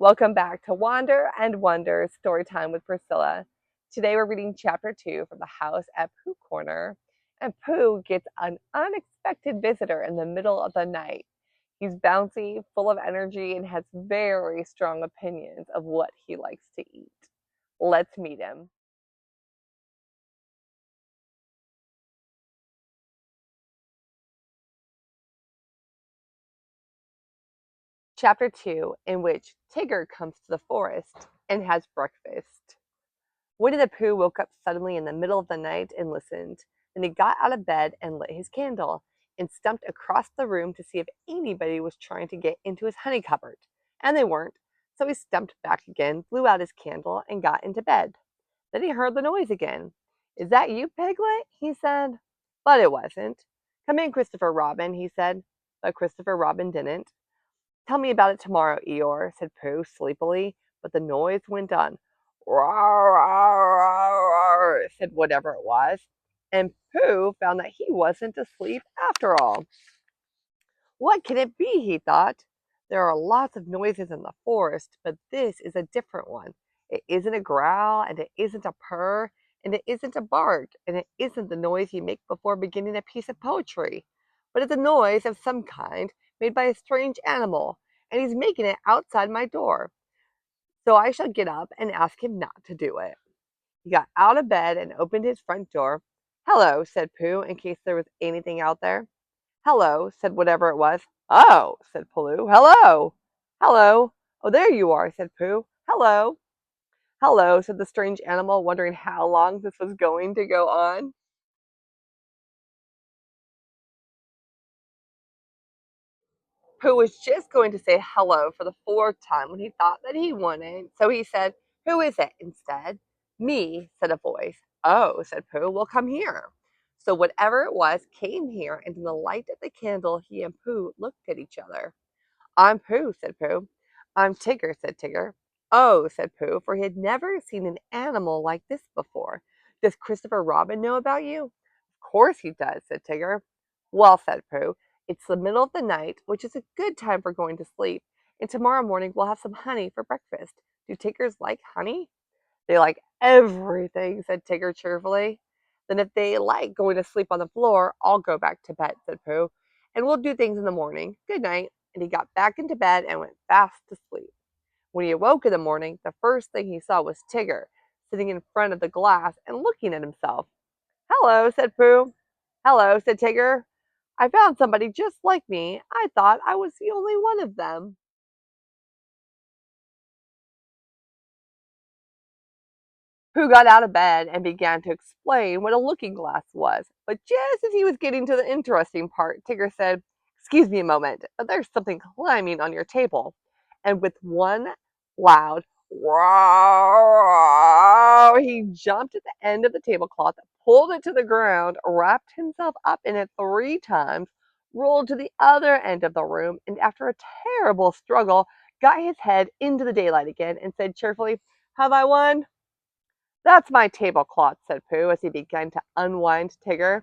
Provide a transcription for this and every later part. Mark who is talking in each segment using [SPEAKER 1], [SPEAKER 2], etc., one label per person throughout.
[SPEAKER 1] Welcome back to Wander and Wonder Storytime with Priscilla. Today we're reading chapter 2 from the house at Pooh Corner. And Pooh gets an unexpected visitor in the middle of the night. He's bouncy, full of energy, and has very strong opinions of what he likes to eat. Let's meet him. Chapter 2, in which Tigger comes to the forest and has breakfast. Winnie the Pooh woke up suddenly in the middle of the night and listened. Then he got out of bed and lit his candle and stumped across the room to see if anybody was trying to get into his honey cupboard. And they weren't. So he stumped back again, blew out his candle, and got into bed. Then he heard the noise again. "Is that you, Piglet?" he said. But it wasn't. "Come in, Christopher Robin," he said. But Christopher Robin didn't. "Tell me about it tomorrow, Eeyore," said Pooh sleepily, but the noise went on. "Roar, roar, roar, roar," said whatever it was, and Pooh found that he wasn't asleep after all. "What can it be?" he thought. "There are lots of noises in the forest, but this is a different one. It isn't a growl, and it isn't a purr, and it isn't a bark, and it isn't the noise you make before beginning a piece of poetry, but it's a noise of some kind made by a strange animal, and he's making it outside my door. So I shall get up and ask him not to do it." He got out of bed and opened his front door. "Hello," said Pooh, in case there was anything out there. "Hello," said whatever it was. "Oh," said Pooh. "Hello." "Hello." "Oh, there you are," said Pooh. "Hello." "Hello," said the strange animal, wondering how long this was going to go on. Pooh was just going to say hello for the fourth time when he thought that he wouldn't. So he said, "Who is it?" instead. "Me," said a voice. "Oh," said Pooh. "Well, come here." So whatever it was came here, and in the light of the candle, he and Pooh looked at each other. "I'm Pooh," said Pooh. "I'm Tigger," said Tigger. "Oh," said Pooh, for he had never seen an animal like this before. "Does Christopher Robin know about you?" "Of course he does," said Tigger. "Well," said Pooh, "it's the middle of the night, which is a good time for going to sleep, and tomorrow morning we'll have some honey for breakfast. Do Tiggers like honey?" "They like everything," said Tigger cheerfully. "Then if they like going to sleep on the floor, I'll go back to bed," said Pooh, "and we'll do things in the morning. Good night." And he got back into bed and went fast to sleep. When he awoke in the morning, the first thing he saw was Tigger, sitting in front of the glass and looking at himself. "Hello," said Pooh. "Hello," said Tigger. "I found somebody just like me. I thought I was the only one of them." Pooh got out of bed and began to explain what a looking glass was. But just as he was getting to the interesting part, Tigger said, "Excuse me a moment, but there's something climbing on your table." And with one loud wow, he jumped at the end of the tablecloth, pulled it to the ground, wrapped himself up in it 3 times, rolled to the other end of the room, and after a terrible struggle, got his head into the daylight again and said cheerfully, "Have I won?" "That's my tablecloth," said Pooh, as he began to unwind Tigger.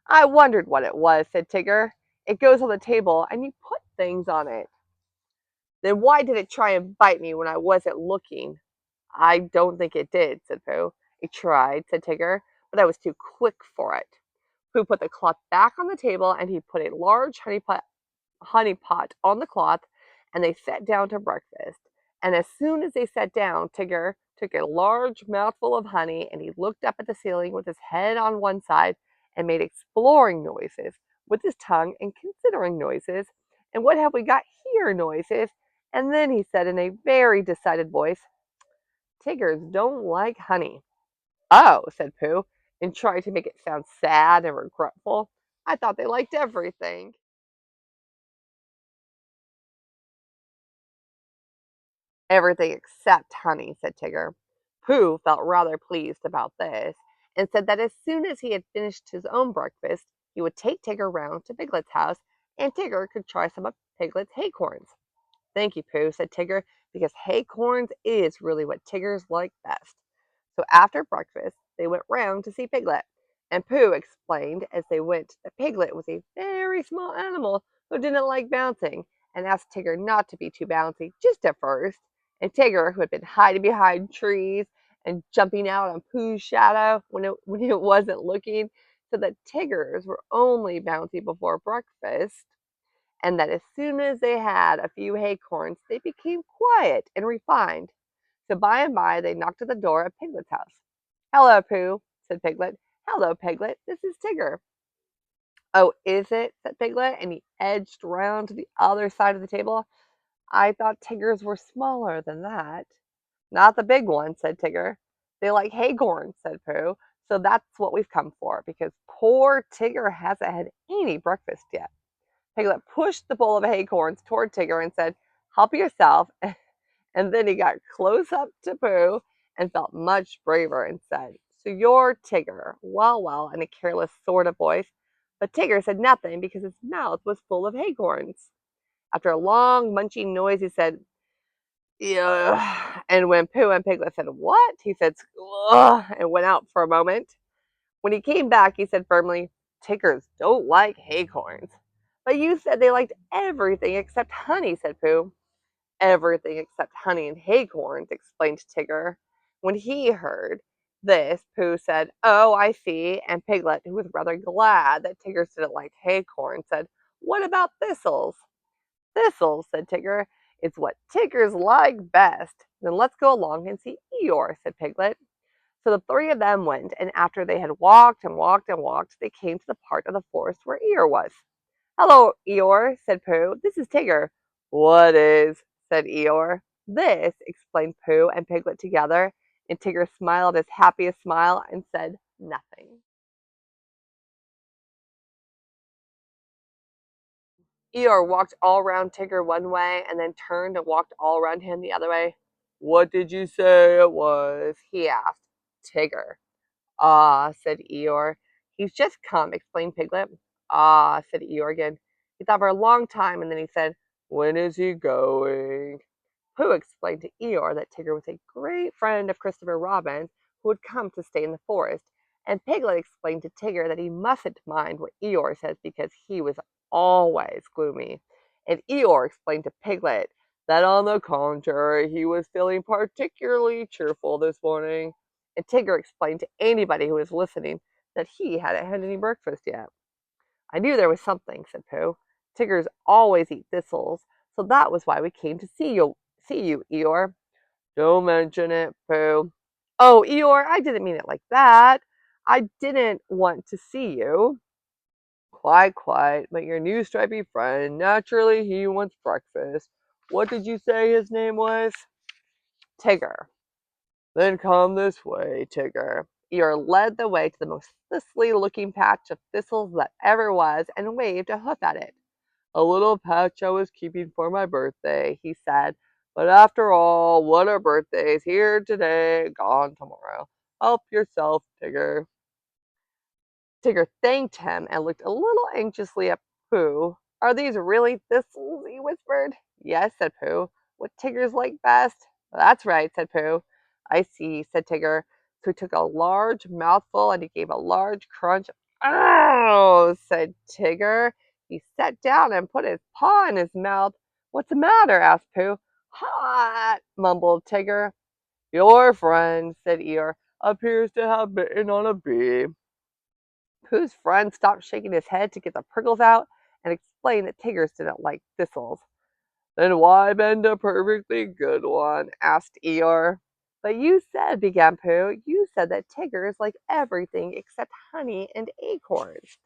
[SPEAKER 1] "I wondered what it was," said Tigger. "It goes on the table, and you put things on it." "Then why did it try and bite me when I wasn't looking?" "I don't think it did," said Pooh. "It tried," said Tigger, "but I was too quick for it." Pooh put the cloth back on the table, and he put a large honey pot on the cloth, and they sat down to breakfast. And as soon as they sat down, Tigger took a large mouthful of honey, and he looked up at the ceiling with his head on one side and made exploring noises with his tongue and considering noises. "And what have we got here?" noises. And then he said in a very decided voice, "Tiggers don't like honey." "Oh," said Pooh, and tried to make it sound sad and regretful. "I thought they liked everything." "Everything except honey," said Tigger. Pooh felt rather pleased about this, and said that as soon as he had finished his own breakfast, he would take Tigger round to Piglet's house, and Tigger could try some of Piglet's haycorns. "Thank you, Pooh," said Tigger, because haycorns is really what Tiggers like best. So after breakfast, they went round to see Piglet, and Pooh explained as they went that Piglet was a very small animal who didn't like bouncing, and asked Tigger not to be too bouncy just at first, And Tigger, who had been hiding behind trees and jumping out on Pooh's shadow when it wasn't looking, said that Tiggers were only bouncy before breakfast, and that as soon as they had a few acorns, they became quiet and refined. So by and by, they knocked at the door of Piglet's house. "Hello, Pooh," said Piglet. "Hello, Piglet. This is Tigger." "Oh, is it?" said Piglet, and he edged round to the other side of the table. "I thought Tiggers were smaller than that." "Not the big ones," said Tigger. "They like acorns," said Pooh. "So that's what we've come for, because poor Tigger hasn't had any breakfast yet." Piglet pushed the bowl of acorns toward Tigger and said, "Help yourself." And then he got close up to Pooh and felt much braver and said, "So you're Tigger." "Well, well," in a careless sort of voice. But Tigger said nothing because his mouth was full of acorns. After a long munching noise, he said, "Yeah." And when Pooh and Piglet said, "What?" he said, "Ugh," and went out for a moment. When he came back, he said firmly, "Tiggers don't like acorns." "But you said they liked everything except honey," said Pooh. "Everything except honey and acorns," explained Tigger. When he heard this, Pooh said, "Oh, I see." And Piglet, who was rather glad that Tiggers didn't like acorns, said, "What about thistles?" "Thistles," said Tigger, "is what Tiggers like best." "Then let's go along and see Eeyore," said Piglet. So the three of them went, and after they had walked and walked and walked, they came to the part of the forest where Eeyore was. "Hello, Eeyore," said Pooh. "This is Tigger." "What is?" said Eeyore. "This," explained Pooh and Piglet together, and Tigger smiled his happiest smile and said nothing. Eeyore walked all round Tigger one way and then turned and walked all round him the other way. "What did you say it was?" he asked. "Tigger." "Ah," said Eeyore. "He's just come," explained Piglet. "Ah," said Eeyore again. He thought for a long time, and then he said, "When is he going?" Pooh explained to Eeyore that Tigger was a great friend of Christopher Robin's, who had come to stay in the forest, and Piglet explained to Tigger that he mustn't mind what Eeyore says because he was always gloomy. And Eeyore explained to Piglet that on the contrary, he was feeling particularly cheerful this morning. And Tigger explained to anybody who was listening that he hadn't had any breakfast yet. "I knew there was something," said Pooh. "Tiggers always eat thistles, so that was why we came to see you, Eeyore." "Don't mention it, Pooh." "Oh, Eeyore, I didn't mean it like that. I didn't want to see you." "Quite, quite. But your new stripy friend, naturally he wants breakfast. What did you say his name was?" "Tigger." "Then come this way, Tigger." Eeyore led the way to the most thistly looking patch of thistles that ever was and waved a hoof at it. "A little patch I was keeping for my birthday," he said. "But after all, what are birthdays? Here today, gone tomorrow. Help yourself, Tigger." Tigger thanked him and looked a little anxiously at Pooh. "Are these really thistles?" he whispered. "Yes," said Pooh. "What Tiggers like best." "That's right," said Pooh. "I see," said Tigger. So he took a large mouthful and he gave a large crunch. "Oh," said Tigger. He sat down and put his paw in his mouth. "What's the matter?" asked Pooh. "Hot," mumbled Tigger. "Your friend," said Eeyore, "appears to have bitten on a bee." Pooh's friend stopped shaking his head to get the prickles out and explained that Tiggers didn't like thistles. "Then why bend a perfectly good one?" asked Eeyore. "But you said," began Pooh, "you said that Tiggers like everything except honey and acorns."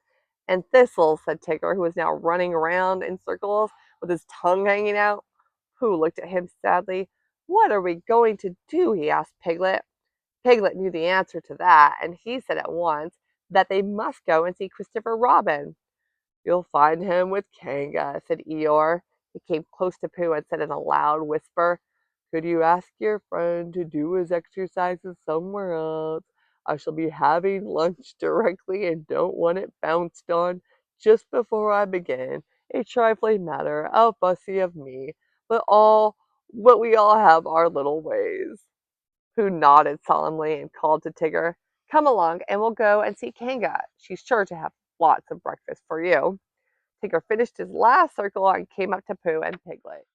[SPEAKER 1] "And thistles," said Tigger, who was now running around in circles with his tongue hanging out. Pooh looked at him sadly. "What are we going to do?" he asked Piglet. Piglet knew the answer to that, and he said at once that they must go and see Christopher Robin. "You'll find him with Kanga," said Eeyore. He came close to Pooh and said in a loud whisper, "Could you ask your friend to do his exercises somewhere else? I shall be having lunch directly and don't want it bounced on just before I begin. A trifling matter, a fussy of me, but we all have our little ways." Pooh nodded solemnly and called to Tigger, "Come along and we'll go and see Kanga. She's sure to have lots of breakfast for you." Tigger finished his last circle and came up to Pooh and Piglet.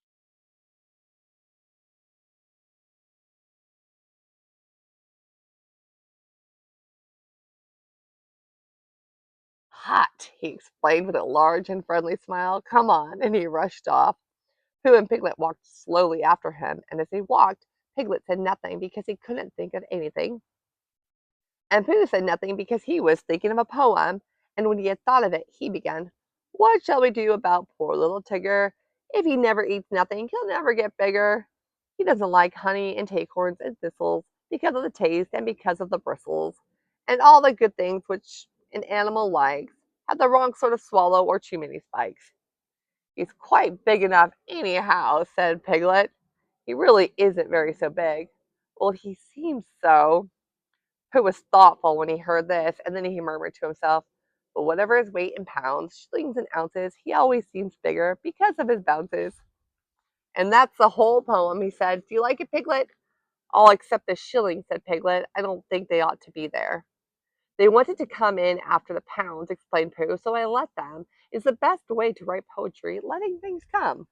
[SPEAKER 1] hot," he explained with a large and friendly smile. "Come on," and he rushed off. Pooh and Piglet walked slowly after him, and as they walked, Piglet said nothing because he couldn't think of anything, and Pooh said nothing because he was thinking of a poem, and when he had thought of it, he began, "What shall we do about poor little Tigger? If he never eats nothing, he'll never get bigger. He doesn't like honey and acorns and thistles because of the taste and because of the bristles, and all the good things which an animal likes have the wrong sort of swallow or too many spikes." "He's quite big enough anyhow," said Piglet. "He really isn't very so big." "Well, he seems so." Pooh was thoughtful when he heard this, and then he murmured to himself, "But whatever his weight in pounds, shillings, and ounces, he always seems bigger because of his bounces." And that's the whole poem, he said. "Do you like it, Piglet?" "All except the shillings," said Piglet. "I don't think they ought to be there." "They wanted to come in after the pounds," explained Pooh, "so I let them. It's the best way to write poetry, letting things come."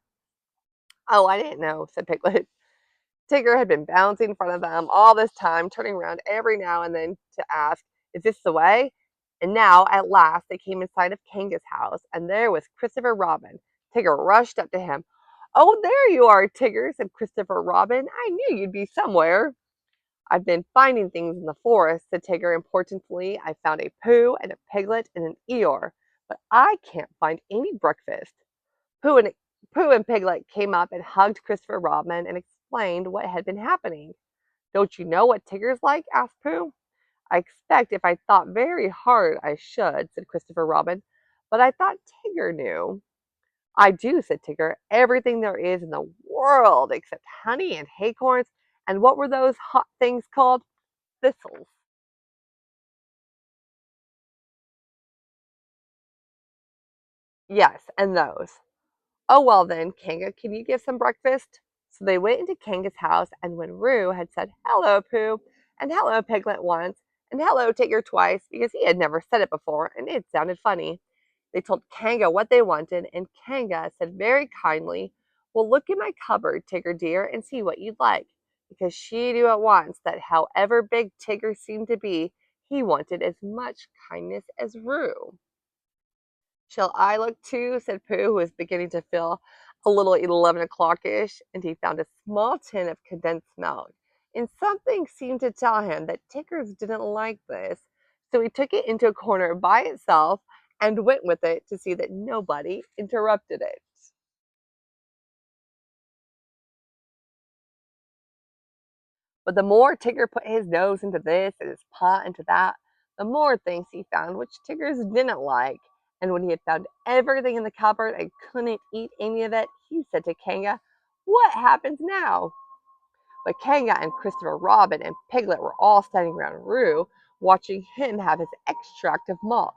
[SPEAKER 1] "Oh, I didn't know," said Piglet. Tigger had been bouncing in front of them all this time, turning around every now and then to ask, "Is this the way?" And now, at last, they came in sight of Kanga's house, and there was Christopher Robin. Tigger rushed up to him. "Oh, there you are, Tigger," said Christopher Robin. "I knew you'd be somewhere." "I've been finding things in the forest," said Tigger importantly. "I found a Pooh and a Piglet and an Eeyore, but I can't find any breakfast." Pooh and Pooh and Piglet came up and hugged Christopher Robin and explained what had been happening. "Don't you know what Tigger's like?" asked Pooh. "I expect if I thought very hard I should," said Christopher Robin, "but I thought Tigger knew." "I do," said Tigger. "Everything there is in the world except honey and acorns, and what were those hot things called? Thistles." "Yes, and those." "Oh, well then, Kanga, can you give some breakfast?" So they went into Kanga's house, and when Roo had said "Hello, Pooh," and "Hello, Piglet" once, and "Hello, Tigger" twice, because he had never said it before, and it sounded funny, they told Kanga what they wanted, and Kanga said very kindly, "Well, look in my cupboard, Tigger dear, and see what you'd like," because she knew at once that however big Tigger seemed to be, he wanted as much kindness as Roo. "Shall I look too?" said Pooh, who was beginning to feel a little 11 o'clock-ish, and he found a small tin of condensed milk, and something seemed to tell him that Tiggers didn't like this, so he took it into a corner by itself and went with it to see that nobody interrupted it. But the more Tigger put his nose into this and his paw into that, the more things he found which Tiggers didn't like. And when he had found everything in the cupboard and couldn't eat any of it, he said to Kanga, "What happens now?" But Kanga and Christopher Robin and Piglet were all standing around Roo, watching him have his extract of malt.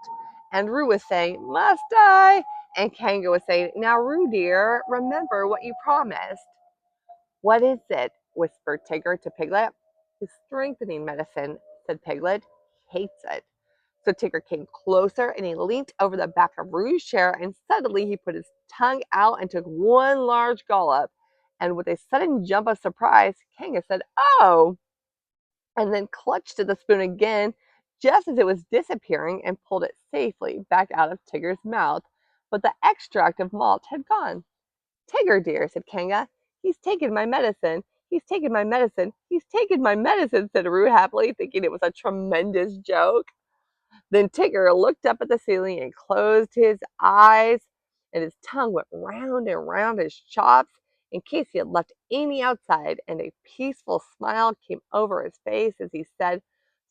[SPEAKER 1] And Roo was saying, "Must I?" And Kanga was saying, "Now, Roo dear, remember what you promised." "What is it?" whispered Tigger to Piglet. "His strengthening medicine," said Piglet. "He hates it." So Tigger came closer and he leaned over the back of Roo's chair, and suddenly he put his tongue out and took one large gulp. And with a sudden jump of surprise, Kanga said, "Oh!" and then clutched at the spoon again just as it was disappearing and pulled it safely back out of Tigger's mouth. But the extract of malt had gone. "Tigger dear," said Kanga, "he's taken my medicine. He's taken my medicine. He's taken my medicine," said Roo happily, thinking it was a tremendous joke. Then Tigger looked up at the ceiling and closed his eyes, and his tongue went round and round his chops in case he had left any outside, and a peaceful smile came over his face as he said,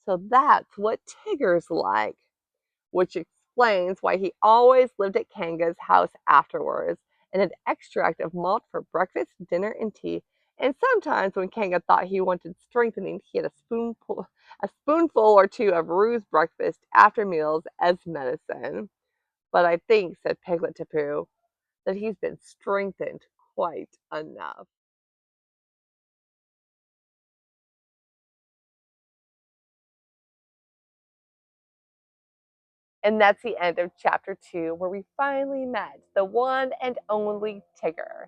[SPEAKER 1] "So that's what Tigger's like," which explains why he always lived at Kanga's house afterwards and had extract of malt for breakfast, dinner, and tea. And sometimes when Kanga thought he wanted strengthening, he had a spoonful or two of Roo's breakfast after meals as medicine. "But I think," said Piglet to Pooh, "that he's been strengthened quite enough." And that's the end of chapter 2, where we finally met the one and only Tigger.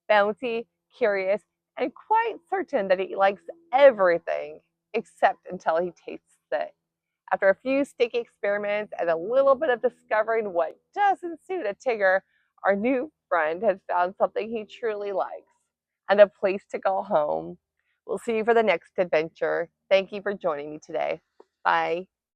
[SPEAKER 1] Bouncy, curious, and quite certain that he likes everything except until he tastes it. After a few sticky experiments and a little bit of discovering what doesn't suit a Tigger, our new friend has found something he truly likes and a place to call home. We'll see you for the next adventure. Thank you for joining me today. Bye.